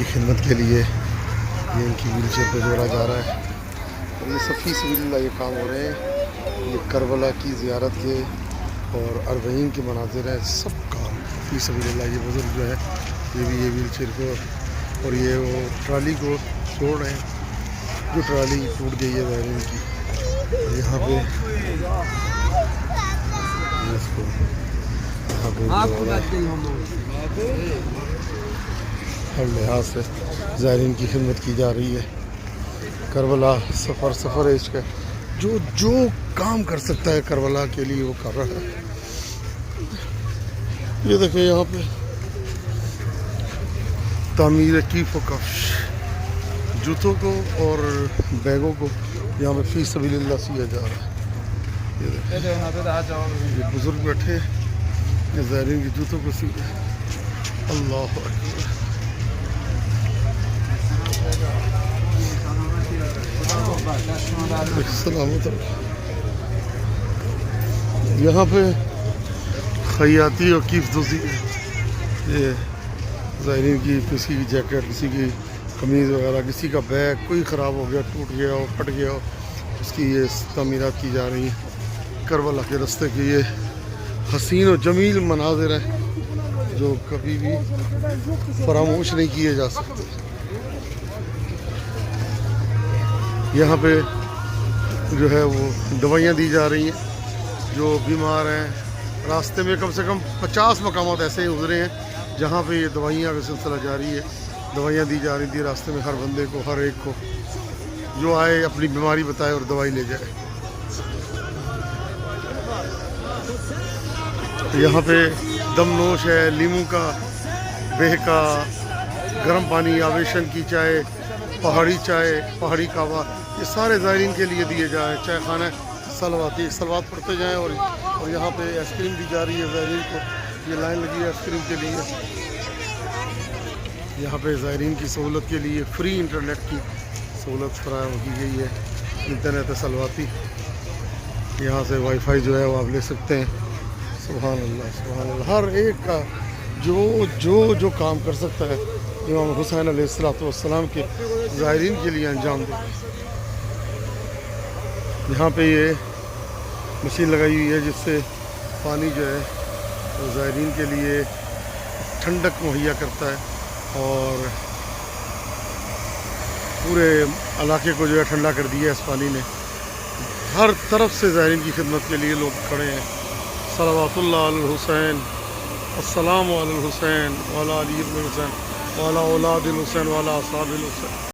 کی خدمت کے لیے یہ ان کی ویل چیئر پہ جوڑا جا رہا ہے، اور یہ سب فی سبیل اللہ یہ کام ہو رہے ہیں۔ یہ کربلا کی زیارت کے اور اربعین کے مناظر ہیں، سب کام فی سبیل اللہ۔ یہ بزرگ جو ہے یہ بھی یہ ویل چیئر کو اور یہ وہ ٹرالی کو چھوڑ رہے ہیں، جو ٹرالی ٹوٹ گئی ہے زائرین کی۔ اور یہاں پہ اس کو یہاں پہ ہر لحاظ سے زائرین کی خدمت کی جا رہی ہے۔ کربلا سفر ہے اس کا، جو کام کر سکتا ہے کربلا کے لیے وہ کر رہا ہے۔ یہ دیکھیں یہاں پہ تعمیر کیف و کفش، جوتوں کو اور بیگوں کو یہاں پہ فی سبیل اللہ سیا جا رہا ہے۔ یہ دیکھیں یہ بزرگ بیٹھے یہ زائرین کے جوتوں کو سی رہے ہیں۔ اللہ اکبر۔ سلامت یہاں پہ خیاطی اور کیف دوزی ہے۔ یہ زائرین کی کسی کی جیکٹ، کسی کی قمیض وغیرہ، کسی کا بیگ کوئی خراب ہو گیا، ٹوٹ گیا ہو، پھٹ گیا ہو، اس کی یہ تعمیرات کی جا رہی ہیں۔ کربلا کے راستے کے یہ حسین و جمیل مناظر ہیں جو کبھی بھی فراموش نہیں کیے جا سکتے۔ یہاں پہ جو ہے وہ دوائیاں دی جا رہی ہیں جو بیمار ہیں۔ راستے میں کم سے کم 50 مقامات ایسے ہی گزرے ہیں جہاں پہ یہ دوائیاں کا سلسلہ جاری ہے۔ دوائیاں دی جا رہی تھی راستے میں، ہر بندے کو، ہر ایک کو جو آئے اپنی بیماری بتائے اور دوائی لے جائے۔ یہاں پہ دم نوش ہے، لیموں کا، بہ کا، گرم پانی، آویشن کی چائے، پہاڑی چائے، پہاڑی کعوہ، یہ سارے زائرین کے لیے دیے جائیں۔ چائے خانہ سلواتی، سلوات پڑھتے جائیں۔ اور یہاں پہ آئس کریم دی جا رہی ہے زائرین کو، یہ لائن لگی ہے آئس کریم کے لیے۔ یہاں پہ زائرین کی سہولت کے لیے فری انٹرنیٹ کی سہولت فراہم کی گئی ہے، انٹرنیٹ سلواتی۔ یہاں سے وائی فائی جو ہے وہ آپ لے سکتے ہیں۔ سبحان اللہ سبحان اللہ، ہر ایک کا جو کام کر سکتا ہے امام حسین علیہ السلام کے زائرین کے لیے انجام دے۔ یہاں پہ یہ مشین لگائی ہوئی ہے جس سے پانی جو ہے وہ زائرین کے لیے ٹھنڈک مہیا کرتا ہے، اور پورے علاقے کو جو ہے ٹھنڈا کر دیا ہے اس پانی نے۔ ہر طرف سے زائرین کی خدمت کے لیے لوگ کھڑے ہیں۔ صلوات اللہ علی الحسین، السلام علی الحسین وعلی علی ابن الحسین وعلی اولاد الحسین وعلی اصحاب الحسین۔